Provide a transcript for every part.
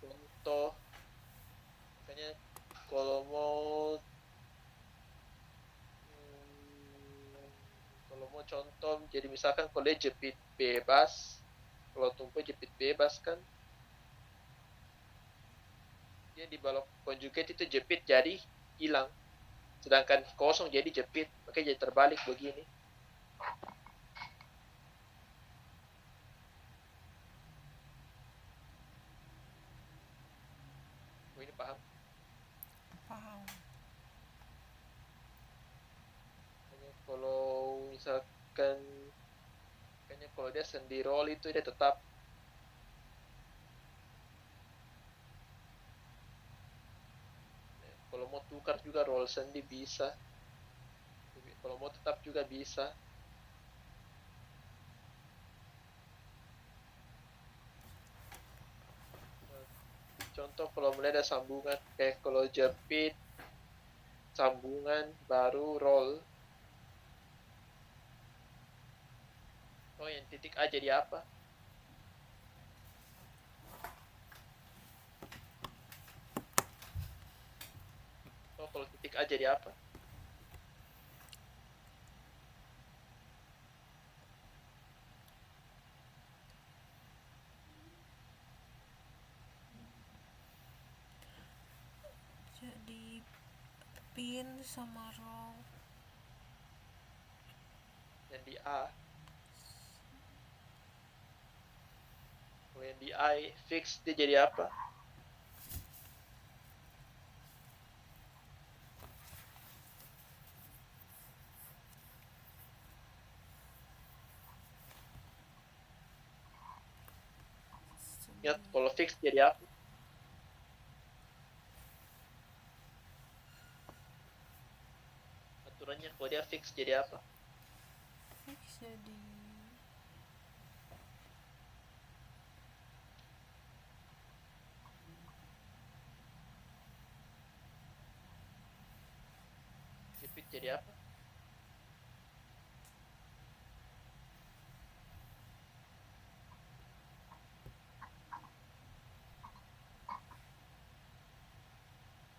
contoh makanya kalau mau hmm, kalau mau contoh jadi misalkan kalau dia jepit bebas, kalau tumpunya jepit bebas kan dia di balok conjugate itu jepit jadi hilang, sedangkan kosong jadi jepit makanya jadi terbalik begini. Oh, ini paham. Paham. Makanya kalau misalkan kayaknya kalau dia sendi roll itu dia tetap. Kalau mau tukar juga roll sendi bisa. Kalau mau tetap juga bisa. Nah, contoh kalau mulai ada sambungan kayak kalau jepit sambungan baru roll. Oh, yang titik A jadi apa? Oh, kalau titik A jadi apa? Jadi pin sama roll. Yang di A. Kalau yang di A fix dia jadi apa? Ya, kalau fix jadi apa? Aturannya kalau dia fix jadi apa? Fix jadi Jepit jadi apa?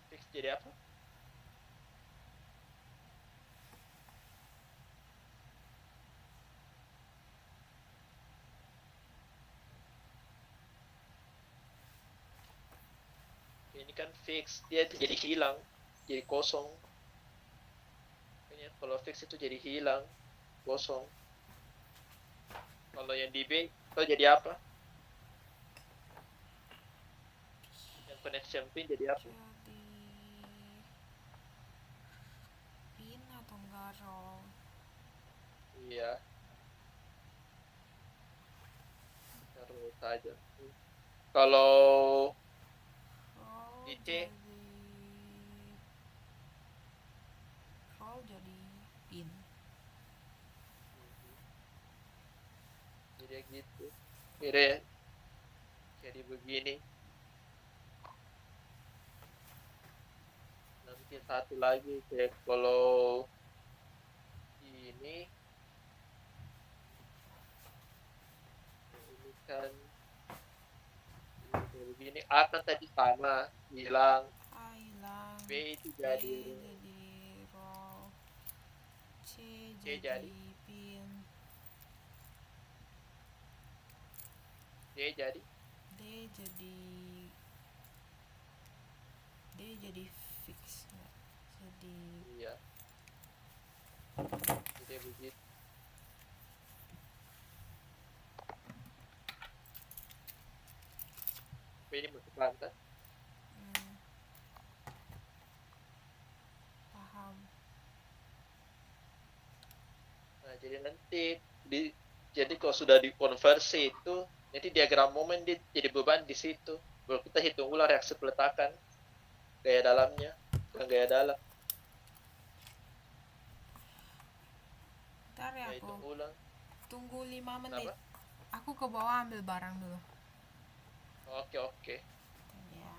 Fix jadi apa? Ini kan fix, dia jadi hilang, jadi kosong. Makanya kalau fix itu jadi hilang, kosong. Kalau yang di B, itu jadi apa? Yang connection pin jadi apa? jadi pin atau enggak roll. Iya, terus saja. Kalau Roll di C, jadi roll jadi pin. jadi gitu. Kira jadi begini. Nanti satu lagi kayak kalau ini, ini kan ini kayak begini. A kan tadi sama, hilang. A hilang, B itu B jadi jadi roll, C C jadi jadi pin, D jadi D jadi D jadi fix nggak? Jadi iya. Jadi begitu. Tapi ini masih paham kan? hmm, paham. Nah, jadi nanti di jadi kalau sudah dikonversi itu nanti diagram momen dia jadi beban di situ. Baru kita hitung ulang reaksi peletakan gaya dalamnya, bukan gaya dalam. Ntar ya Nah, aku hitung ulang. tunggu 5 menit. Kenapa? Aku ke bawah ambil barang dulu. Oke, oke. Ya.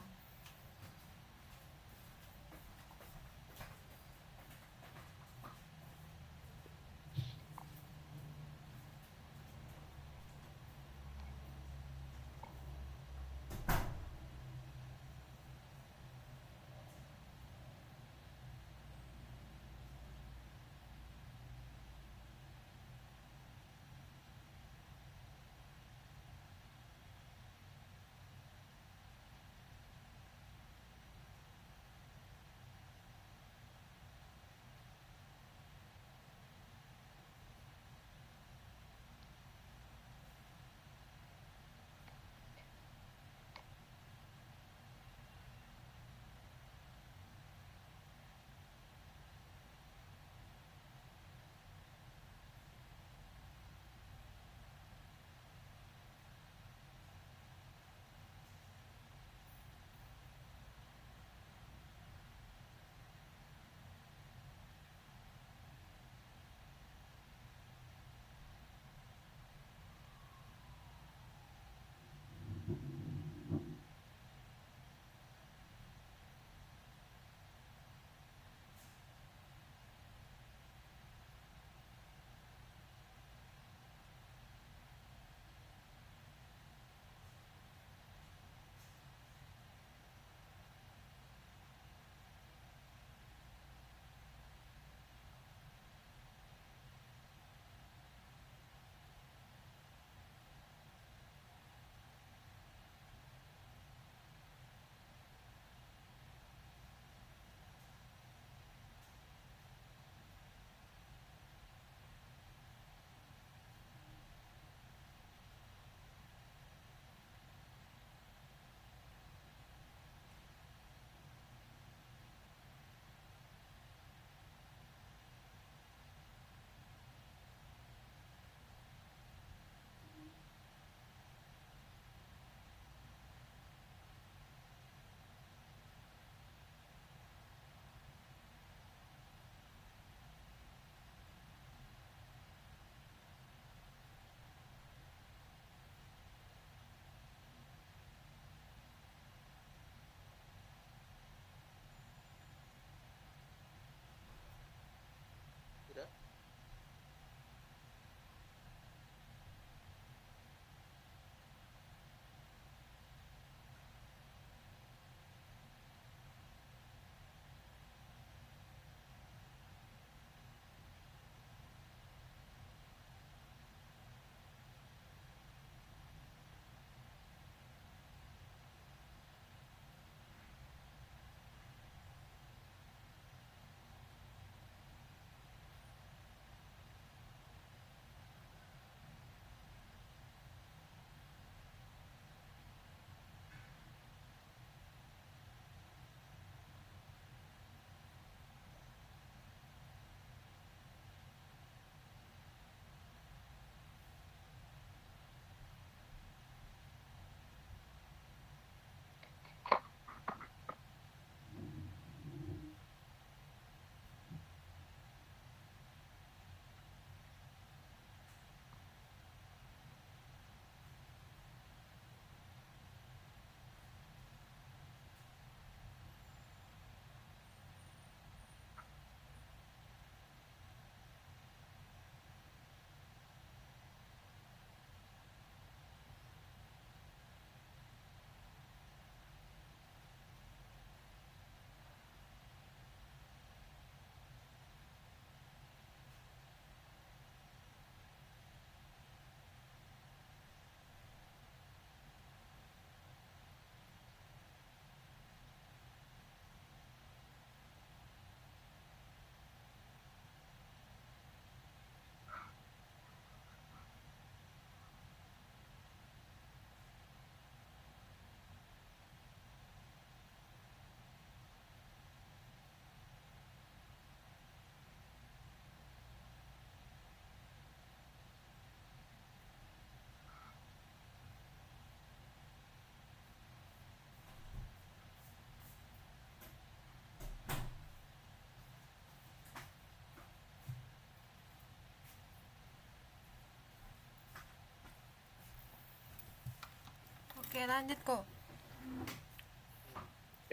Oke, lanjut kok.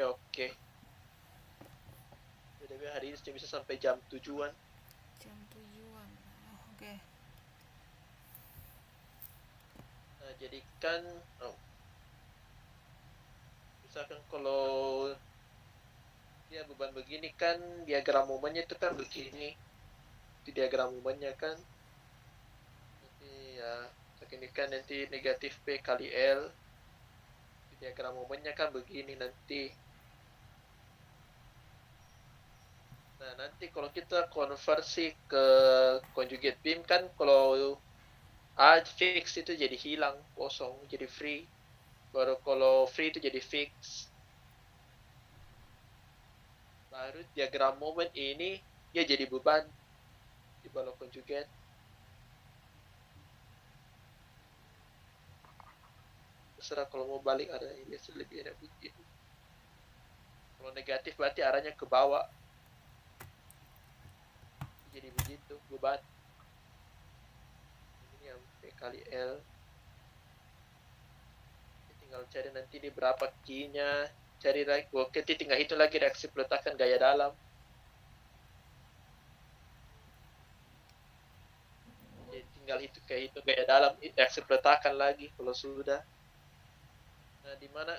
Oke. Jadi hari ini sudah bisa sampai jam 7-an. Jam 7-an. Oke. Nah, jadi kan misalkan kalau dia beban begini kan diagram momennya itu kan begini. Di diagram momennya kan. Jadi ya, ini kan nanti negatif P kali L. Di diagram momennya kan begini nanti. Nah, nanti kalau kita konversi ke conjugate beam kan kalau A fix itu jadi hilang, kosong, jadi free. Baru kalau free itu jadi fix. Baru diagram moment ini dia jadi beban di balok conjugate. Terserah kalau mau balik arahnya biasa lebih enak begitu. Kalau negatif berarti arahnya ke bawah. Jadi begitu beban. Ini yang P kali L. Tinggal cari nanti di berapa Q-nya. Cari lagi. Oke, tinggal hitung lagi reaksi peletakan gaya dalam. Jadi tinggal hitung gaya dalam reaksi peletakan lagi kalau sudah. Nah, di mana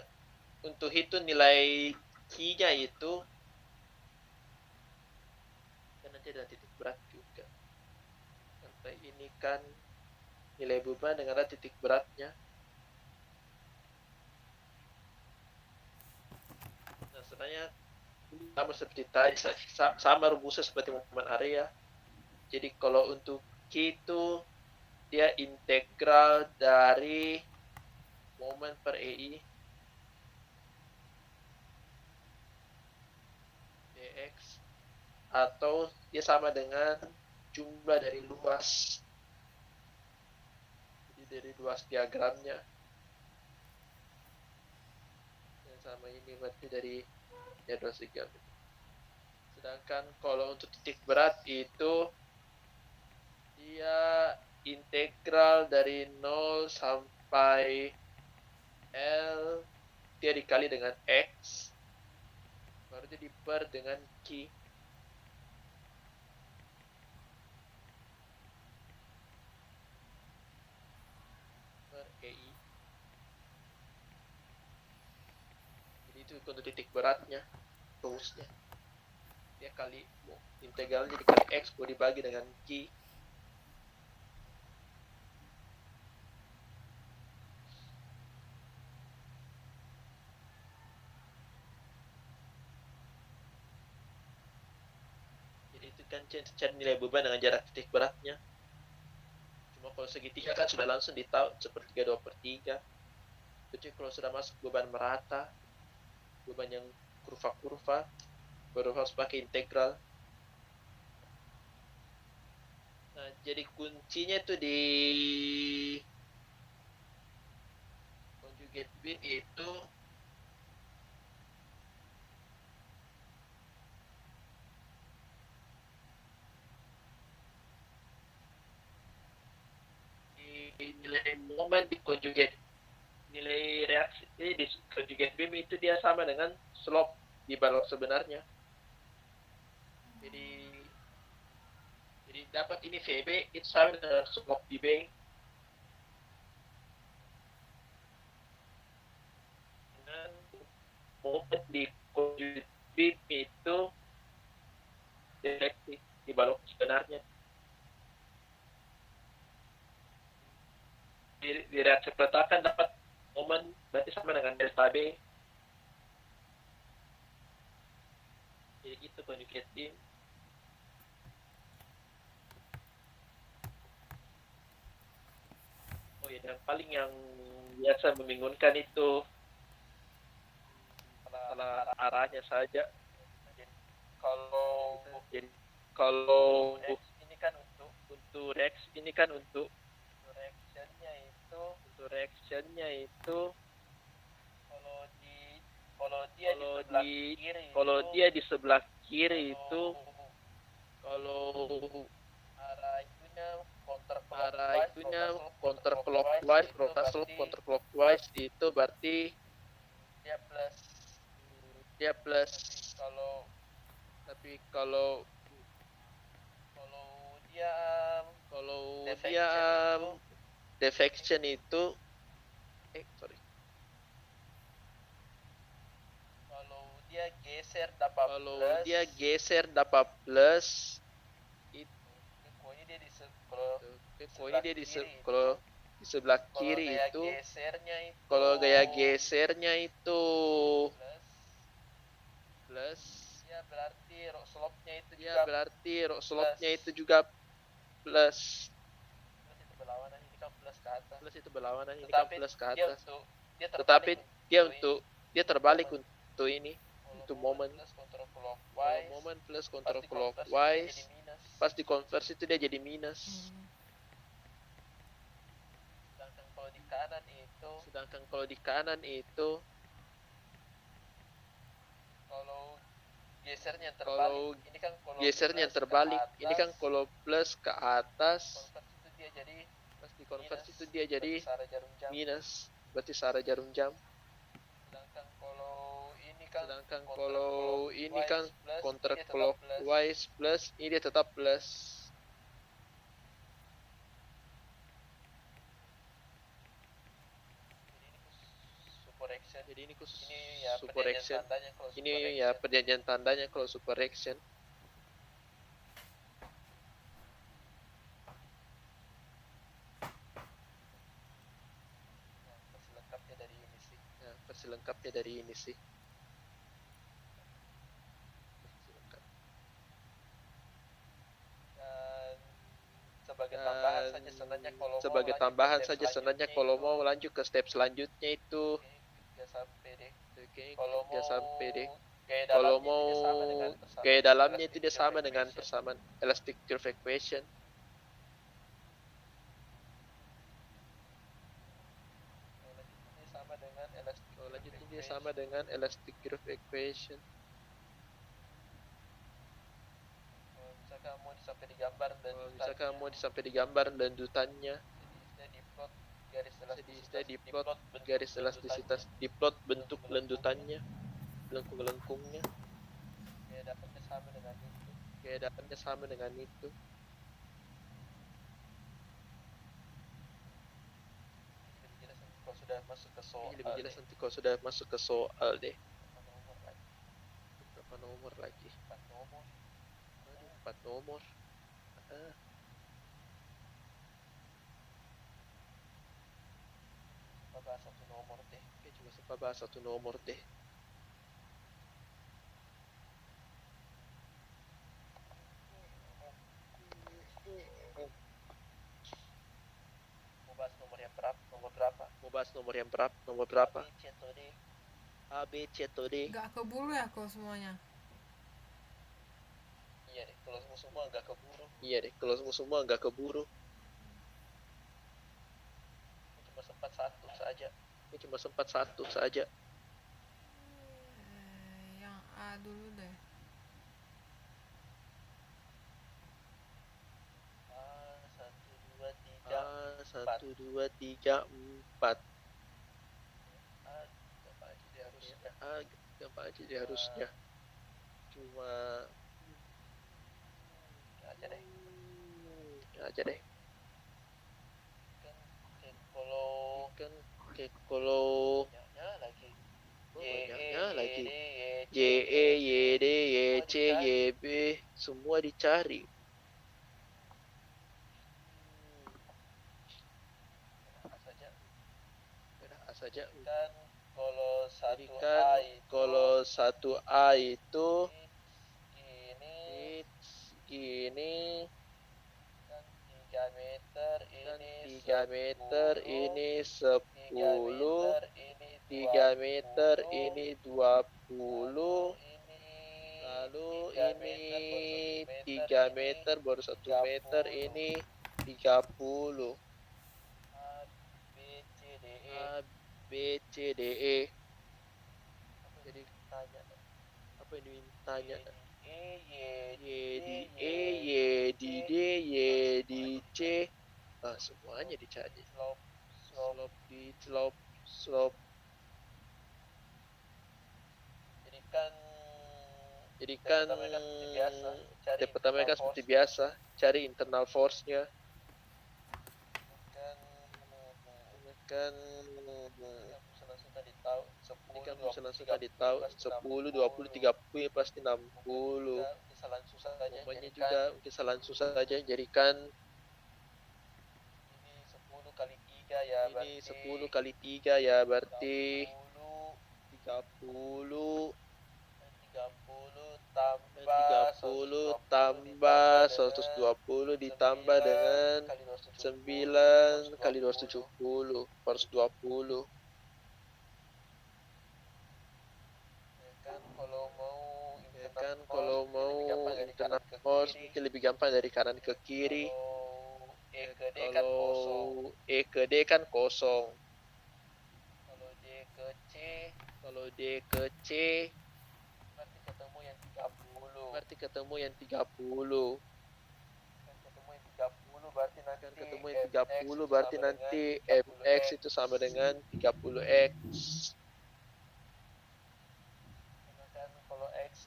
untuk hitung nilai Q-nya itu kan nanti ada titik berat juga. Sampai ini kan nilai beban dengan ada titik beratnya. Nah, sebenarnya sama seperti tadi, sama rumusnya seperti momen area. Jadi kalau untuk Q itu dia integral dari momen per EI dx atau dia sama dengan jumlah dari luas. Jadi dari luas diagramnya. Yang sama ini berarti dari jadwal segala. Sedangkan kalau untuk titik berat itu dia integral dari 0 sampai L dia dikali dengan X baru dia diper dengan Q. Per EI. Jadi itu untuk titik beratnya rumusnya. Dia kali integralnya dikali X boleh dibagi dengan Q. Jadi itu kan cari nilai beban dengan jarak titik beratnya. Cuma kalau segitiga kan sudah langsung ditahu sepertiga 2/3. Jadi kalau sudah masuk beban merata, beban yang kurva-kurva, baru harus pakai integral. Nah, jadi kuncinya tuh di conjugate beam itu di nilai momen di conjugate nilai reaksi di conjugate beam itu dia sama dengan slope di balok sebenarnya. Jadi dapat ini VB itu sama dengan slope di B. Dengan momen di conjugate beam itu direktif di balok sebenarnya. Di reaksi peletakan dapat momen berarti sama dengan delta B. Jadi itu conjugate beam. Oh ya, dan paling yang biasa membingungkan itu salah arahnya saja. Kalau jadi kalau ini kan untuk reaksi ini kan untuk reactionnya itu kalau dia di sebelah kiri itu kalau arah itunya arah itunya counterclockwise, rotation counterclockwise itu berarti dia plus. Tapi kalau dia defection itu sorry. Kalau dia geser dapat plus itu pokoknya dia kalau di sebelah kiri itu kalau gaya gesernya itu plus ya berarti rock slope-nya itu juga plus itu berlawanan ini kan plus ke atas tetapi dia terbalik untuk ini untuk momen plus counterclockwise pas dikonversi itu dia jadi minus. Sedangkan kalau di kanan itu kalau gesernya terbalik ini kan kalau plus ke atas pas dikonversi itu dia jadi minus berarti searah jarum jam. Sedangkan kalau ini kan counterclockwise plus ini dia tetap plus. Jadi ini khusus super action. Ini ya perjanjian tandanya kalau super action. Versi lengkapnya dari ini sih. Sebagai tambahan saja sebenarnya kalau mau lanjut ke step selanjutnya itu kalau mau gaya dalamnya itu dia sama dengan persamaan elastic curve equation. Lanjutnya dia sama dengan elastic curve equation. Misalkan mau sampai digambar lanjutannya. Jadi diplot garis elastisitas, diplot bentuk lanjutannya, lengkung-lengkungnya. Gaya dapatnya sama dengan itu. Ini lebih jelas nanti kalau sudah masuk ke soal deh. Berapa nomor lagi? 4 nomor. Cuma sempat bahas satu nomor deh. Mau bahas nomor yang berapa? Nomor berapa? A, B, C, atau D? Gak keburu ya kok semuanya? Iya deh, kalau semua nggak keburu. Ini cuma sempat satu saja. Yang A dulu deh. Satu, dua, tiga, empat. Gampang aja dia harusnya. Cuma aja deh. Kalau banyaknya lagi. Y, E, Y, D, Y, C, Y, B semua dicari. Saja. Jadi kan kalau 1A itu ini 3 meter ini 10, 3 meter ini 20, lalu ini 3 meter baru 1 meter ini 30. A, B, C, D, E. Jadi apa yang dimintanya? Y di E, Y di D, Y di C, semuanya dicari. slope Slope di slope. Jadi kan step pertama kan seperti biasa, cari internal force-nya. Kan ini kan bisa langsung tadi tahu 10, 20, 30 ya pasti 60. Momennya juga kesalahan susah saja jadikan ini 10 kali 3 ya berarti 30 tambah 120 ditambah dengan 9 kali 270 420. Ya kan kalau mau internal force mungkin lebih gampang dari kanan ke kiri. Kalau E ke D kan kosong. Kalau D ke C berarti ketemu yang 30. Kan ketemu yang 30 berarti nanti MX itu sama dengan 30X.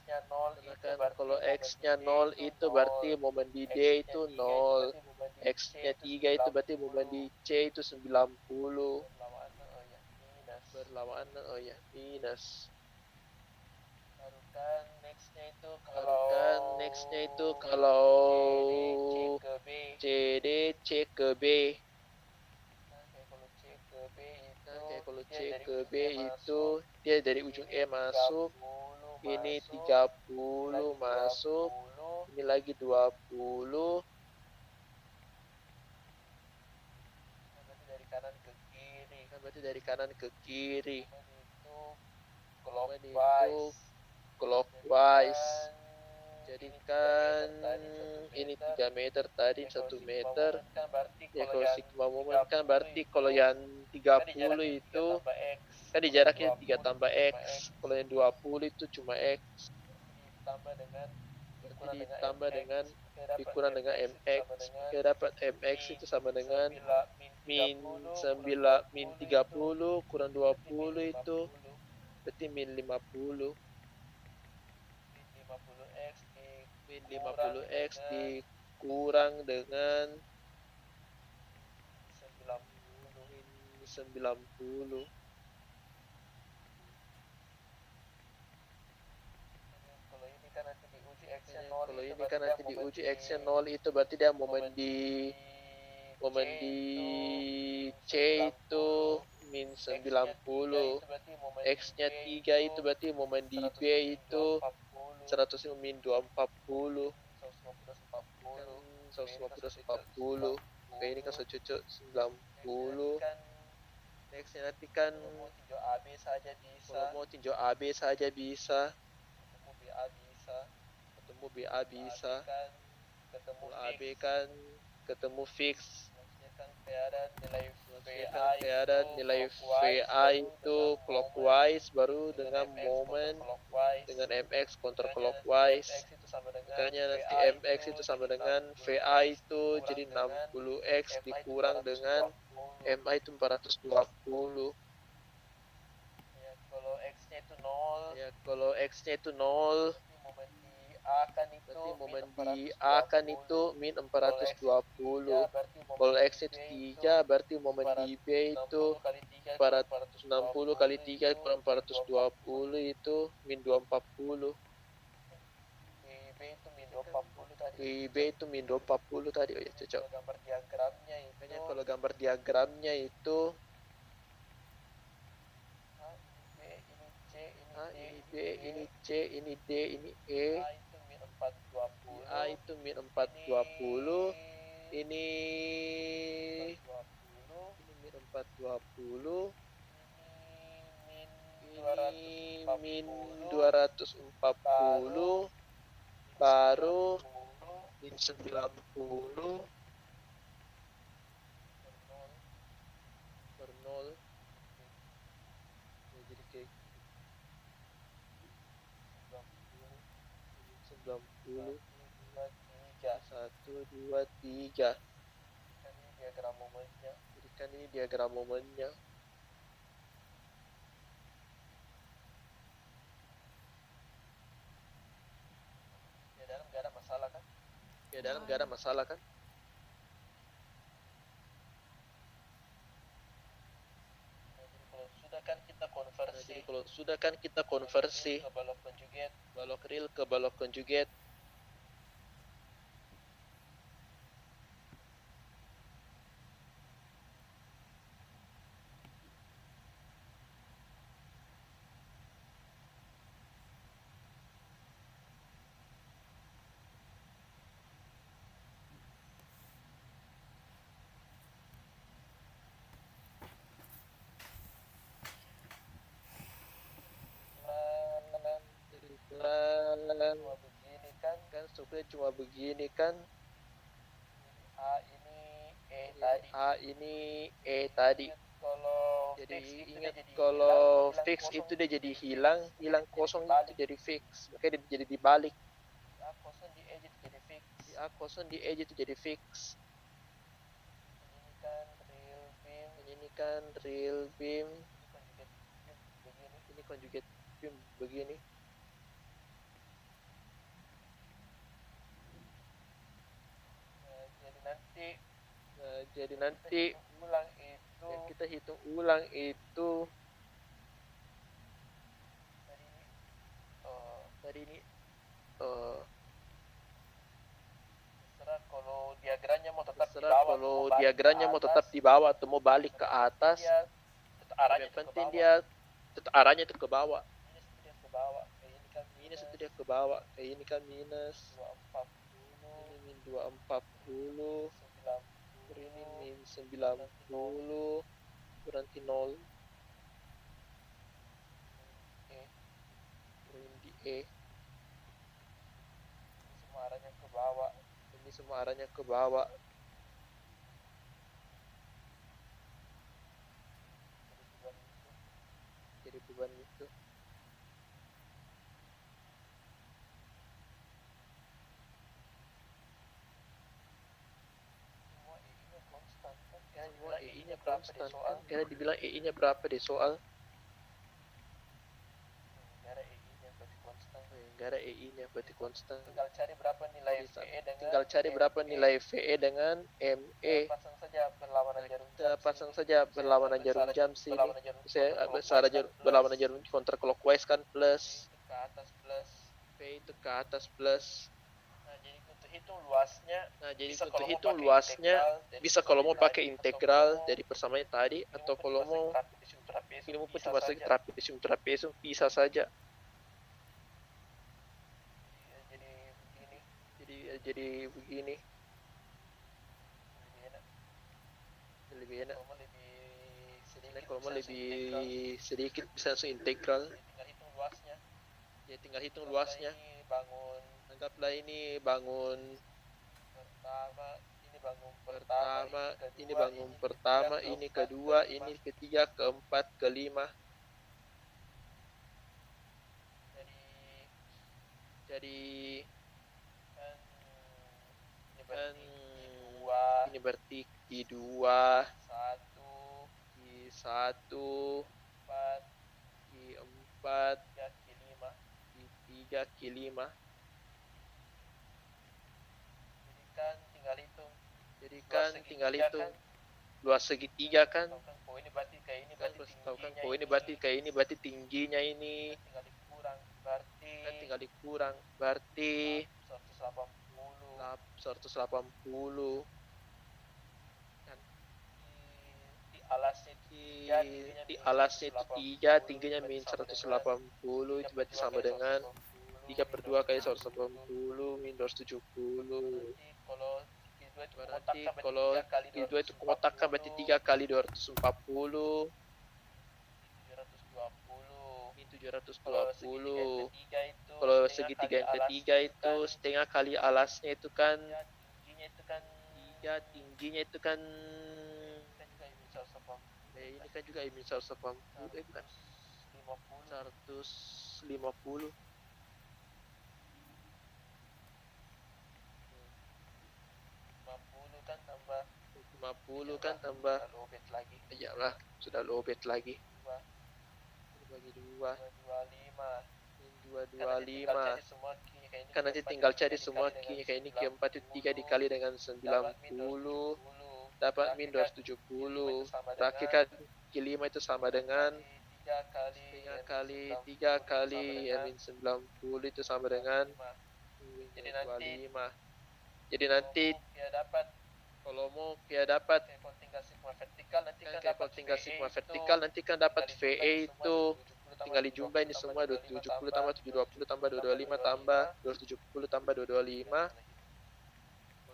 Karena kan kalau X-nya 0 itu berarti momen di D itu 0. X-nya 3 itu berarti momen di C itu 90. Berlawanan, oh ya, minus. Kan next-nya itu kalau CD C ke B. Kan kayak kalau C ke B itu dia dari ujung E masuk, ini 30 masuk, ini lagi 20. Kan berarti dari kanan ke kiri. Itu clockwise. Jadi kan ini 3 meter tadi 1 meter. Ya kalau sigma momen kan berarti kalau yang 30 itu kan di jaraknya 3 tambah X. Kalau yang 20 itu cuma X. Berarti ditambah dengan dikurang dengan MX. Kita dapat MX itu sama dengan min 30 kurang 20 itu berarti min 50. Min 50X dikurang dengan min 90. Kalau ini kan nanti diuji X-nya 0 itu berarti dia momen di C itu min 90. X-nya 3 itu berarti momen di B itu 100 min 240. Kan 150 Oke, ini kan secocok 90. Next-nya nanti kan kalau mau tinjau AB saja bisa. Ketemu BA bisa. Kalau AB kan ketemu fix. Maksudnya kan ada nilai VA itu clockwise baru dengan momen dengan MX counter clockwise. Makanya nanti MX itu sama dengan VA itu jadi 60X dikurang dengan MA itu 420. Ya kalau X-nya itu 0 berarti momen di A kan itu min 420. Kalau X itu 3 berarti momen di B itu 460 kali 3 kurang 420 itu min 240. Di B itu min 240 tadi. Oh ya cocok. Makanya kalau gambar diagramnya itu A ini B, ini C, ini D, ini E. A itu min 420. Ini min 420. Ini min 240. Baru min 90 per 0. Ya, jadi kayak 90. 1, 2, 3. diagram momennya. Jadikan ini diagram momennya. Ya dalam gak ada masalah kan? Ya dalam gak ada masalah kan? Jadi kalau sudah kan kita konversi ke balok real ke balok conjugate. Cuma begini kan strukturnya cuma begini kan. A ini E tadi. Jadi ingat kalau fix itu dia jadi hilang kosong itu jadi fix. Makanya dia jadi dibalik. A kosong di E itu jadi fix. A kosong di E itu jadi fix. Ini kan real beam. Ini conjugate beam begini. Jadi nanti kita hitung ulang itu tadi ini terserah kalau diagramnya mau tetap di bawah atau mau balik ke atas. Yang penting dia tetap arahnya itu ke bawah. Minus itu dia ke bawah. Kayak ini kan minus. Ini min 240. Ini min 90. Berarti 0. Ini di E. Ini semua arahnya ke bawah. Jadi beban itu. Semua EI-nya konstan kan? Karena dibilang EI-nya berapa deh soal? Gara EI-nya berarti konstan. Tinggal cari berapa nilai VE dengan ME. Kita pasang saja berlawanan jarum jam sini. Saya berlawanan jarum counterclockwise kan plus. V itu ke atas plus. Nah, jadi untuk hitung luasnya bisa kalau mau pakai integral dari persamanya tadi, atau kalau mau ini pun cuma segi trapesium bisa saja. Jadi begini. Lebih enak. Kalau mau lebih sedikit bisa langsung integral. Ya tinggal hitung luasnya. Anggaplah ini bangun pertama, ini kedua, ini ketiga, keempat, kelima. Jadi kan ini berarti Q2, Q1, Q4, Q3, Q5. Jadi kan tinggal hitung luas segitiga kan. Tahu kan ini berarti tingginya ini. Kan tinggal dikurang berarti 180 kan. Di alasnya itu 3, tingginya min 180, itu berarti sama dengan 3/2 kali 180 min 270. Berarti kalau Q2 itu kotak kan berarti 3 kali 240 min 720. Kalau segitiga yang ketiga itu setengah kali alasnya itu kan 3, tingginya itu kan ini kan juga min 180 bukan 150 kan tambah 50 kan tambah low bet lagi. iyalah sudah lowbat lagi. 2 Bagi 2 225. 225 kan nanti tinggal cari semua key kayak ini keempat itu 3 dikali dengan 90 dapat min 270. Terakhir kan Q5 itu sama dengan 3 kali ya min 90 itu sama dengan min Jadi nanti 25. Jadi nanti ya dapat kalau mau ya dapat kalau tinggal sigma vertikal nanti kan kan kayak dapat kalau tinggal VE sigma itu vertikal nanti kan dapat VE itu tinggal dijumlah ini tambah semua 270 tambah 720 tambah 225 tambah 270 tambah 225 emang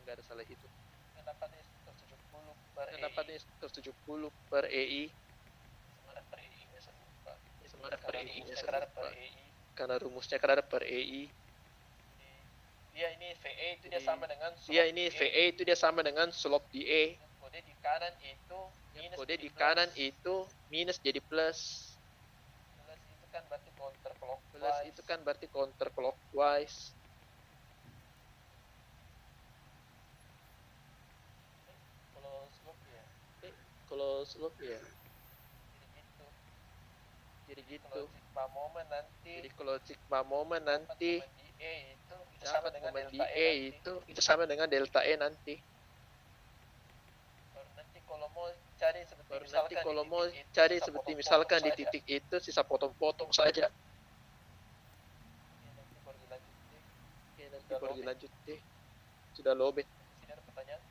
gak ada salah itu kan dapat 170 per kan EI. dapat 170 per EI Sebenarnya per EI nya saya lupa. sebenarnya per EI nya Karena saya per lupa. EI. Karena rumusnya kan ada per EI. Dia ini VE itu dia Jadi, sama dengan dia ini VE itu dia sama dengan slope DA. kode di kanan itu minus Kode jadi di plus. kanan itu minus jadi plus. Plus itu kan berarti counter Plus clockwise. itu kan berarti counter clockwise. Kalau slope ya Kalau slope ya jadi gitu. jadi Kalau gitu. sigma moment nanti Jadi kalau sigma moment nanti dapat dapat momen momen di E di E itu sama dengan delta E nanti. Baru nanti kalau mau cari seperti Baru misalkan nanti di kalau titik mau itu, cari sisa seperti potong-potong misalkan di saja. titik itu sisa potong-potong saja. Oke, nanti baru dilanjut deh. Oke, nanti Sudah baru lobet. dilanjut deh. Sudah lobet. Sini ada pertanyaan?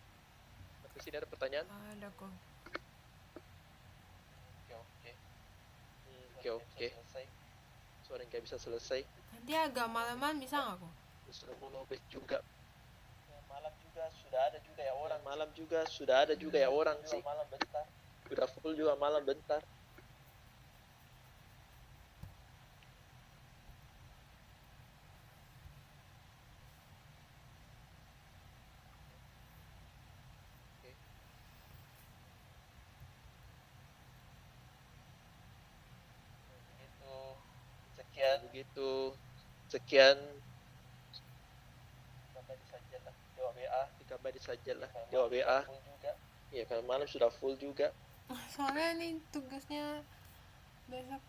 Sampai sini ada pertanyaan? Ada kok. Oke. Oke. Selesai. Soalnya nggak bisa selesai. Nanti agak malaman bisa nggak kok? Sudah mau lobet juga. Ya, malam juga sudah ada juga ya orang. Malam juga sudah ada juga ya orang Juga sih. malam bentar. Udah full juga malam bentar. Begitu. Sekian. Begitu. Sekian. Sampai saja lah. Jawab WA. Dikabari saja lah. Kalau Jawab malam WA. sudah full juga. Iya, kalau malam sudah full juga. Soalnya ini tugasnya besok